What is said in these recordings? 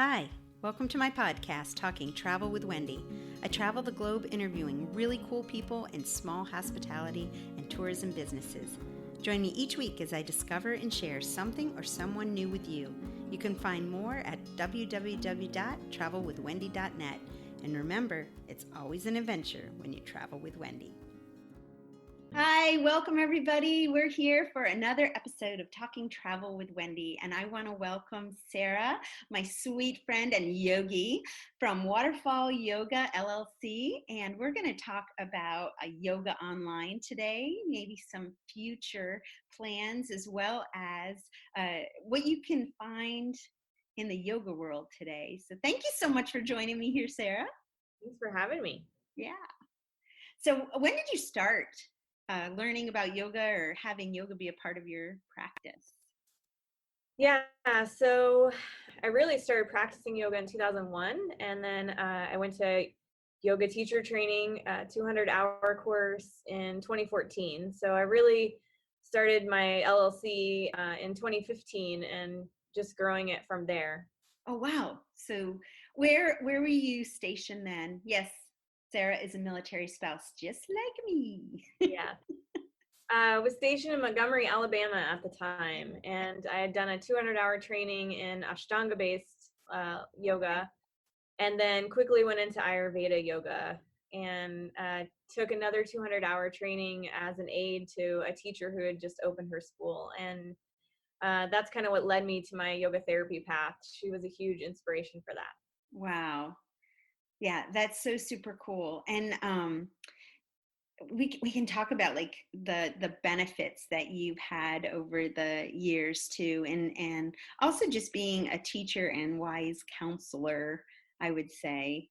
Hi, welcome to my podcast, Talking Travel with Wendy. I travel the globe interviewing really cool people in small hospitality and tourism businesses. Join me each week as I discover and share something or someone new with you. You can find more at www.travelwithwendy.net. And remember, it's always an adventure when you travel with Wendy. Hi, welcome everybody. We're here for another episode of Talking Travel with Wendy, and I want to welcome Sarah, my sweet friend and yogi from Waterfall Yoga LLC, and we're going to talk about yoga online today, maybe some future plans, as well as what you can find in the yoga world today. So thank you so much for joining me here, Sarah. Thanks for having me. Yeah. So when did you start learning about yoga or having yoga be a part of your practice? Yeah, so I really started practicing yoga in 2001, and then I went to yoga teacher training, 200-hour course in 2014. So I really started my LLC in 2015 and just growing it from there. Oh, wow. So where were you stationed then? Yes, Sarah is a military spouse, just like me. Yeah. I was stationed in Montgomery, Alabama at the time, and I had done a 200-hour training in Ashtanga-based yoga, and then quickly went into Ayurveda yoga and took another 200-hour training as an aide to a teacher who had just opened her school. And that's kind of what led me to my yoga therapy path. She was a huge inspiration for that. Wow. Yeah, that's so super cool. And we can talk about like the benefits that you've had over the years too, and also just being a teacher and wise counselor, I would say.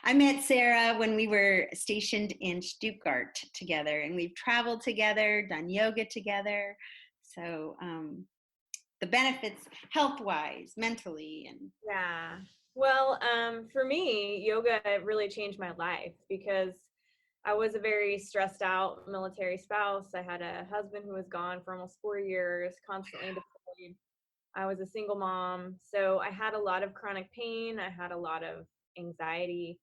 I met Sarah when we were stationed in Stuttgart together, and we've traveled together, done yoga together. So the benefits health-wise, mentally, and Yeah. Well, for me, yoga really changed my life because I was a very stressed out military spouse. I had a husband who was gone for almost 4 years, constantly deployed. I was a single mom. So I had a lot of chronic pain. I had a lot of anxiety.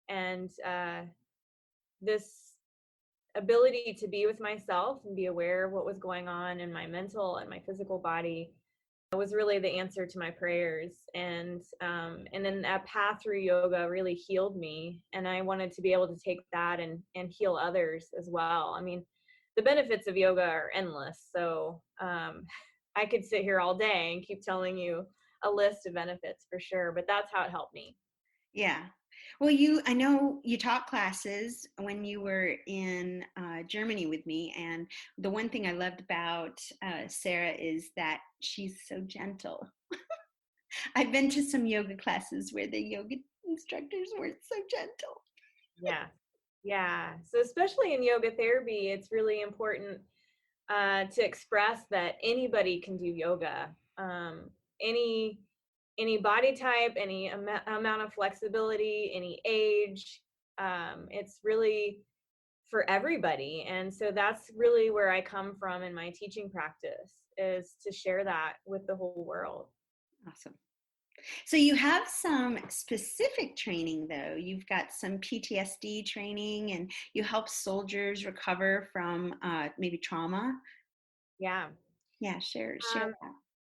And this ability to be with myself and be aware of what was going on in my mental and my physical body was really the answer to my prayers. And then that path through yoga really healed me, and I wanted to be able to take that and heal others as well. I mean, the benefits of yoga are endless, so I could sit here all day and keep telling you a list of benefits for sure, but that's how it helped me. yeah. Well, I know you taught classes when you were in Germany with me, and the one thing I loved about Sarah is that she's so gentle. I've been to some yoga classes where the yoga instructors weren't so gentle. Yeah. So especially in yoga therapy, it's really important to express that anybody can do yoga. Any body type, any amount of flexibility, any age. It's really for everybody. And so that's really where I come from in my teaching practice, is to share that with the whole world. Awesome. So you have some specific training, though. You've got some PTSD training, and you help soldiers recover from maybe trauma. Yeah. Yeah, share that.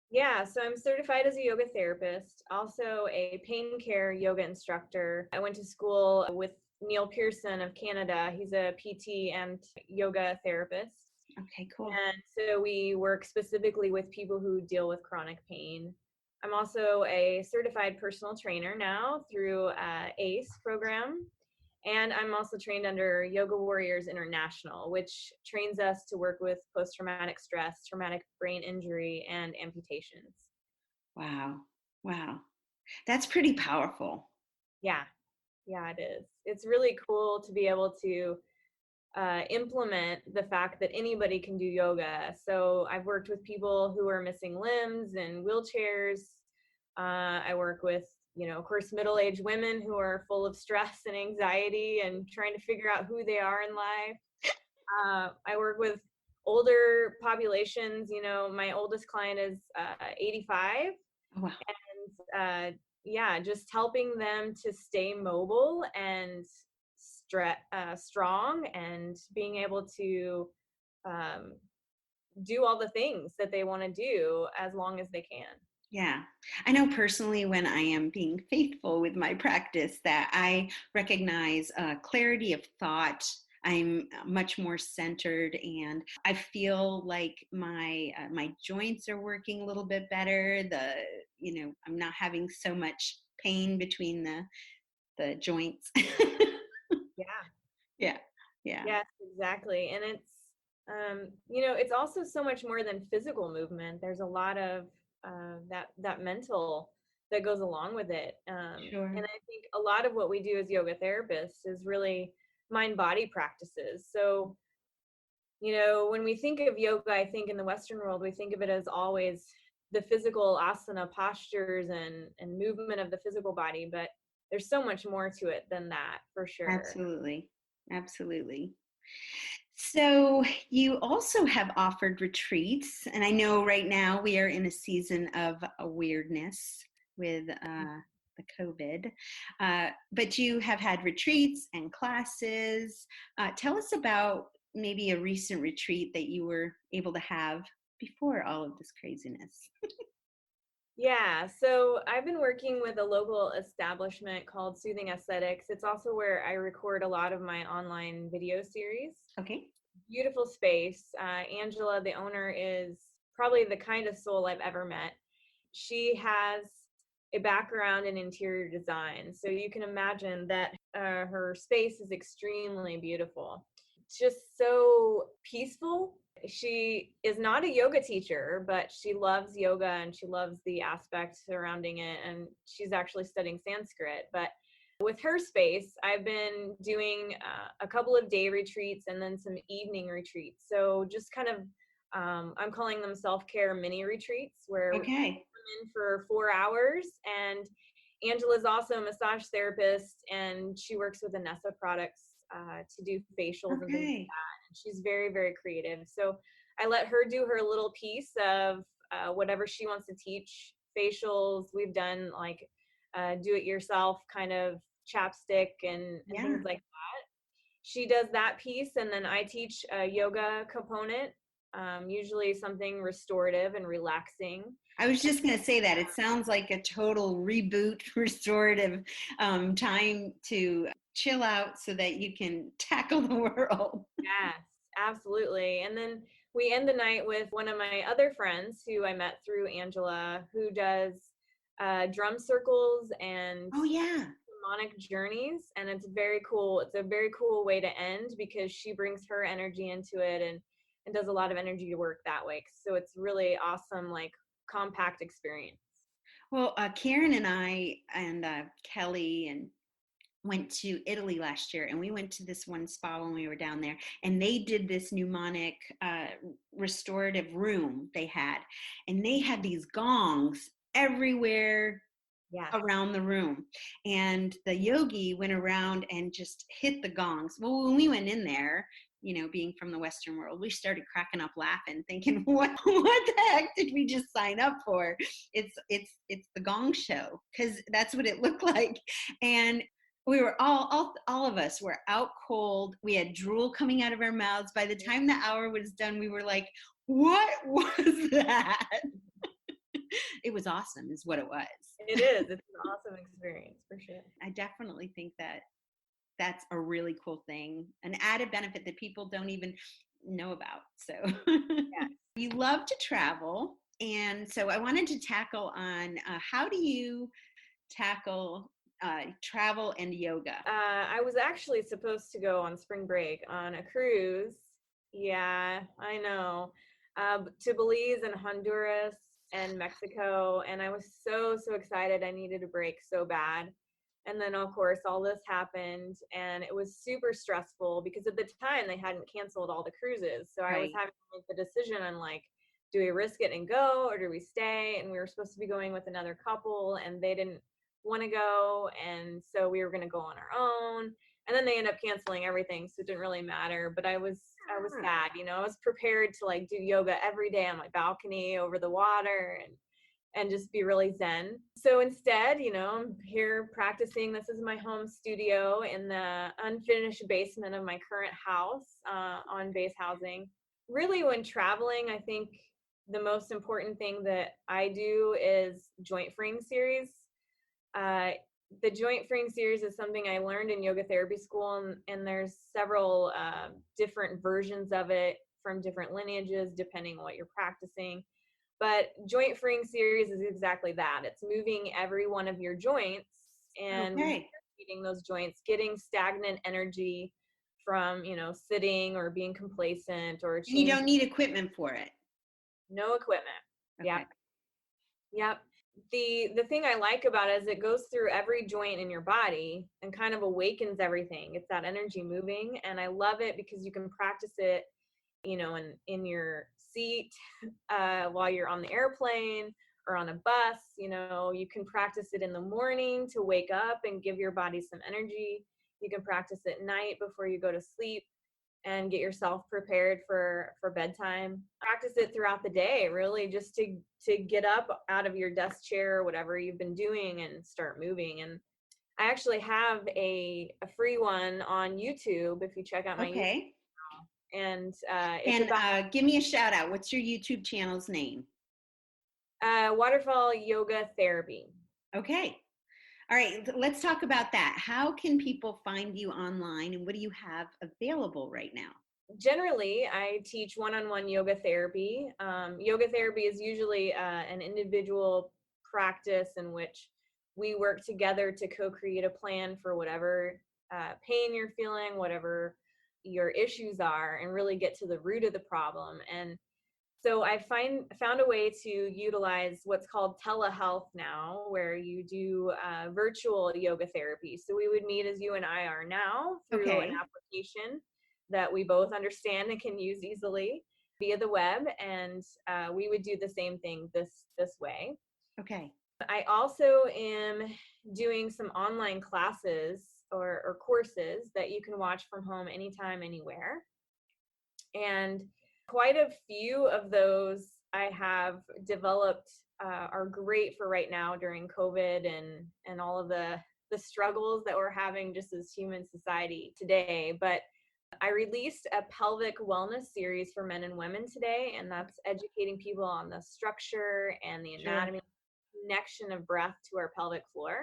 Yeah, so I'm certified as a yoga therapist, also a pain care yoga instructor. I went to school with Neil Pearson of Canada. He's a PT and yoga therapist. Okay, cool. And so we work specifically with people who deal with chronic pain. I'm also a certified personal trainer now through ACE program. And I'm also trained under Yoga Warriors International, which trains us to work with post-traumatic stress, traumatic brain injury, and amputations. Wow. That's pretty powerful. Yeah, it is. It's really cool to be able to implement the fact that anybody can do yoga. So I've worked with people who are missing limbs and wheelchairs. I work with, of course, middle-aged women who are full of stress and anxiety and trying to figure out who they are in life. I work with older populations. My oldest client is 85. Oh, wow. And just helping them to stay mobile and strong, and being able to um, do all the things that they want to do as long as they can. Yeah. I know personally when I am being faithful with my practice that I recognize clarity of thought. I'm much more centered, and I feel like my joints are working a little bit better. I'm not having so much pain between the joints. Yeah. Yeah. Yeah. Yes, exactly. And it's, it's also so much more than physical movement. There's a lot of that mental that goes along with it. And Sure. I think a lot of what we do as yoga therapists is really mind-body practices. So, when we think of yoga, I think in the Western world, we think of it as always the physical asana postures and movement of the physical body, but there's so much more to it than that, for sure. Absolutely. Absolutely. So, you also have offered retreats, and I know right now we are in a season of weirdness with the COVID, but you have had retreats and classes. Tell us about maybe a recent retreat that you were able to have before all of this craziness. Yeah, so I've been working with a local establishment called Soothing Aesthetics. It's also where I record a lot of my online video series. Okay. Beautiful space. Angela, the owner, is probably the kindest soul I've ever met. She has a background in interior design, so you can imagine that her space is extremely beautiful. It's just so peaceful. She is not a yoga teacher, but she loves yoga and she loves the aspect surrounding it. And she's actually studying Sanskrit. But with her space, I've been doing a couple of day retreats and then some evening retreats. So just kind of, I'm calling them self-care mini retreats where we Okay. come in for 4 hours. And Angela's also a massage therapist, and she works with Anessa products to do facials and things like Okay. that. And she's very, very creative. So I let her do her little piece of whatever she wants to teach. Facials, we've done like do it yourself kind of chapstick and Yeah. things like that. She does that piece, and then I teach a yoga component, usually something restorative and relaxing. I was just going to say that it sounds like a total reboot, restorative time to chill out so that you can tackle the world. Yes, absolutely. And then we end the night with one of my other friends who I met through Angela, who does drum circles and Oh, yeah. shamanic journeys. And it's very cool. It's a very cool way to end because she brings her energy into it and does a lot of energy work that way. So it's really awesome, like compact experience. Well, Karen and I and Kelly and went to Italy last year, and we went to this one spa when we were down there, and they did this mnemonic restorative room they had, and they had these gongs everywhere Yes. around the room, and the yogi went around and just hit the gongs. Well, when we went in there, being from the Western world, we started cracking up laughing, thinking, what the heck did we just sign up for? It's the gong show, because that's what it looked like. And we were all of us were out cold. We had drool coming out of our mouths. By the time the hour was done, we were like, what was that? It was awesome is what it was. It is. It's an awesome experience for sure. I definitely think that that's a really cool thing, an added benefit that people don't even know about. So Yeah. you love to travel. And so I wanted to tackle on how do you tackle travel and yoga? I was actually supposed to go on spring break on a cruise. Yeah, I know. To Belize and Honduras and Mexico. And I was so excited. I needed a break so bad. And then, of course, all this happened. And it was super stressful because at the time they hadn't canceled all the cruises. So I was Right. having to make the decision on like, do we risk it and go or do we stay? And we were supposed to be going with another couple and they didn't want to go, and so we were going to go on our own, and then they ended up canceling everything, so it didn't really matter. But I was sad. I was prepared to like do yoga every day on my balcony over the water, and just be really zen. So instead, I'm here practicing. This is my home studio in the unfinished basement of my current house, on base housing. Really, when traveling, I think the most important thing that I do is joint freeing series. Uh, the joint freeing series is something I learned in yoga therapy school, and there's several different versions of it from different lineages, depending on what you're practicing. But joint freeing series is exactly that. It's moving every one of your joints and repeating those joints, getting stagnant energy from, sitting or being complacent or changing. You don't need equipment for it. No equipment. Okay. Yep. The thing I like about it is it goes through every joint in your body and kind of awakens everything. It's that energy moving, and I love it because you can practice it, in your seat, while you're on the airplane or on a bus. You can practice it in the morning to wake up and give your body some energy. You can practice it at night before you go to sleep and get yourself prepared for bedtime. Practice it throughout the day, really, just to get up out of your desk chair or whatever you've been doing and start moving. And I actually have a free one on YouTube if you check out my YouTube. And it's give me a shout out. What's your YouTube channel's name? Waterfall Yoga Therapy. Okay. All right, let's talk about that. How can people find you online, and what do you have available right now? Generally, I teach one-on-one yoga therapy. Yoga therapy is usually an individual practice in which we work together to co-create a plan for whatever pain you're feeling, whatever your issues are, and really get to the root of the problem. And so I found a way to utilize what's called telehealth now, where you do virtual yoga therapy. So we would meet as you and I are now through an application that we both understand and can use easily via the web, and we would do the same thing this way. Okay. I also am doing some online classes or courses that you can watch from home anytime, anywhere. And quite a few of those I have developed are great for right now during COVID and all of the struggles that we're having just as human society today. But I released a pelvic wellness series for men and women today, and that's educating people on the structure and the anatomy, connection of breath to our pelvic floor.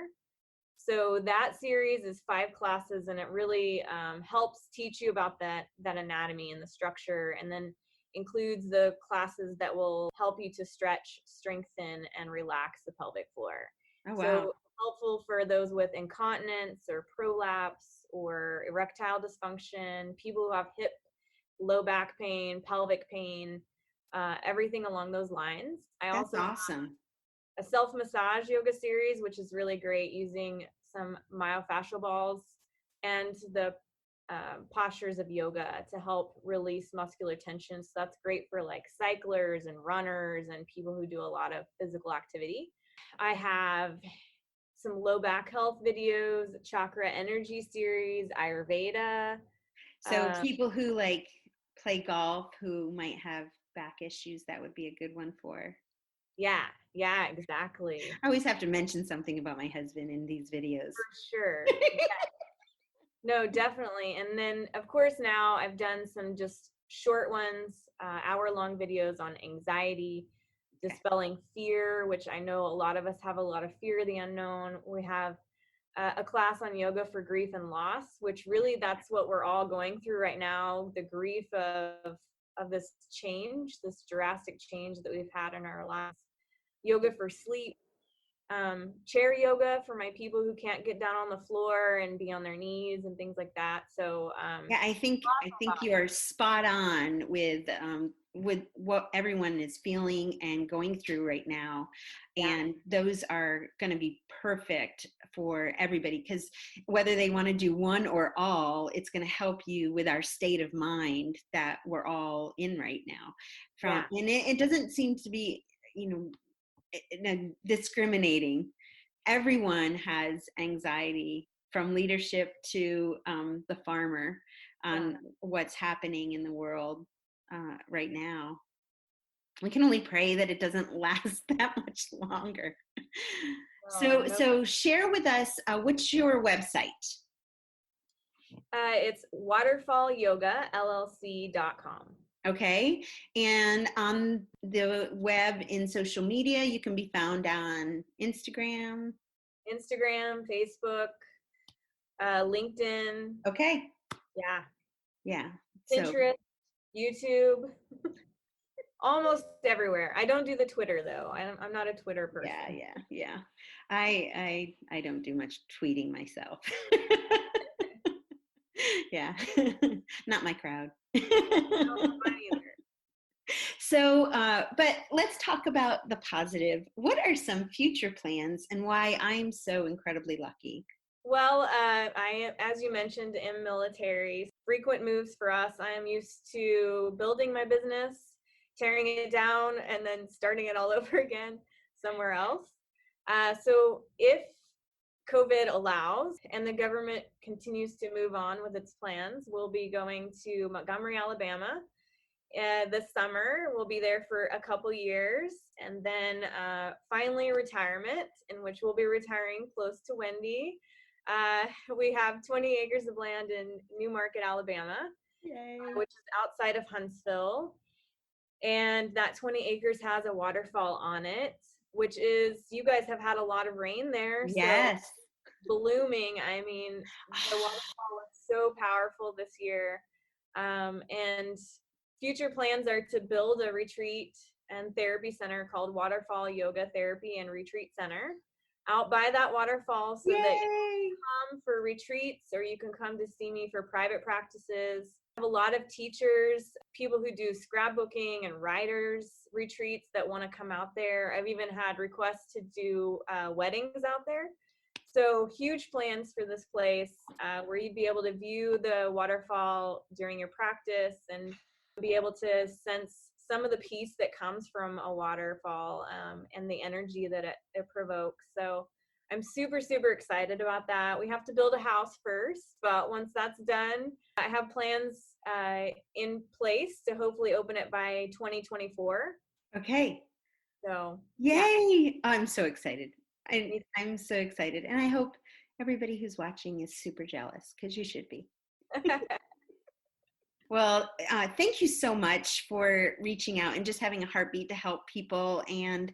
So that series is 5 classes, and it really helps teach you about that anatomy and the structure, and then includes the classes that will help you to stretch, strengthen, and relax the pelvic floor. Oh, wow. So helpful for those with incontinence or prolapse or erectile dysfunction, people who have hip, low back pain, pelvic pain, everything along those lines. That's awesome. A self-massage yoga series, which is really great, using some myofascial balls and the postures of yoga to help release muscular tension. So that's great for like cyclers and runners and people who do a lot of physical activity. I have some low back health videos, chakra energy series, Ayurveda. So people who like play golf, who might have back issues, that would be a good one for. Yeah, exactly. I always have to mention something about my husband in these videos. For sure. Yeah. No, definitely. And then, of course, now I've done some just short ones, hour-long videos on anxiety, dispelling fear, which I know a lot of us have a lot of fear of the unknown. We have a class on yoga for grief and loss, which really that's what we're all going through right now, the grief of this change, this drastic change that we've had in our lives. Yoga for sleep, chair yoga for my people who can't get down on the floor and be on their knees and things like that. So yeah, I think you are spot on with what everyone is feeling and going through right now. And those are going to be perfect for everybody, because whether they want to do one or all, it's going to help you with our state of mind that we're all in right now. And it doesn't seem to be, discriminating. Everyone has anxiety, from leadership to the farmer, on what's happening in the world right now. we can only pray that it doesn't last that much longer. Oh, no. So share with us, what's your website? It's waterfallyoga.llc.com. Okay. And on the web in social media, you can be found on Instagram. Instagram, Facebook, LinkedIn. Okay. Yeah. Yeah. So Pinterest, YouTube, almost everywhere. I don't do the Twitter though. I'm not a Twitter person. yeah. I don't do much tweeting myself. Yeah. Not my crowd. No, not either. So, but let's talk about the positive. What are some future plans and why I'm so incredibly lucky? Well, as you mentioned, am military. Frequent moves for us. I am used to building my business, tearing it down, and then starting it all over again somewhere else. So if COVID allows and the government continues to move on with its plans, we'll be going to Montgomery, Alabama this summer. We'll be there for a couple years, and then finally retirement, in which we'll be retiring close to Wendy. We have 20 acres of land in Newmarket, Alabama, which is outside of Huntsville. And that 20 acres has a waterfall on it, which is, you guys have had a lot of rain there. Yes. So blooming. I mean, the waterfall was so powerful this year. And future plans are to build a retreat and therapy center called Waterfall Yoga Therapy and Retreat Center out by that waterfall, so that you can come for retreats or you can come to see me for private practices. I have a lot of teachers, people who do scrapbooking and writers retreats that want to come out there. I've even had requests to do weddings out there. So huge plans for this place, where you'd be able to view the waterfall during your practice and be able to sense some of the peace that comes from a waterfall, and the energy that it provokes. So I'm super, super excited about that. We have to build a house first, but once that's done, I have plans in place to hopefully open it by 2024. Okay. So Yay. Yeah. I'm so excited. I'm so excited. And I hope everybody who's watching is super jealous, because you should be. Well, thank you so much for reaching out and just having a heartbeat to help people. And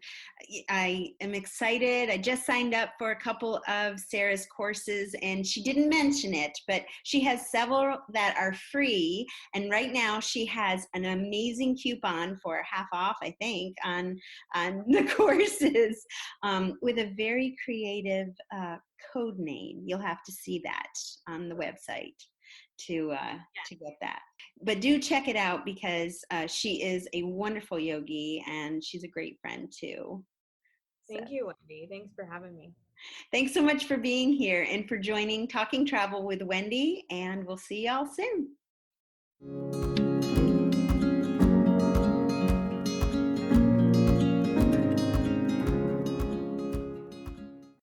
I am excited. I just signed up for a couple of Sarah's courses, and she didn't mention it, but she has several that are free. And right now she has an amazing coupon for half off, I think, on the courses, with a very creative code name. You'll have to see that on the website to get that. But do check it out, because she is a wonderful yogi and she's a great friend too. Thank you, Wendy. Thanks for having me. Thanks so much for being here and for joining Talking Travel with Wendy, and we'll see y'all soon.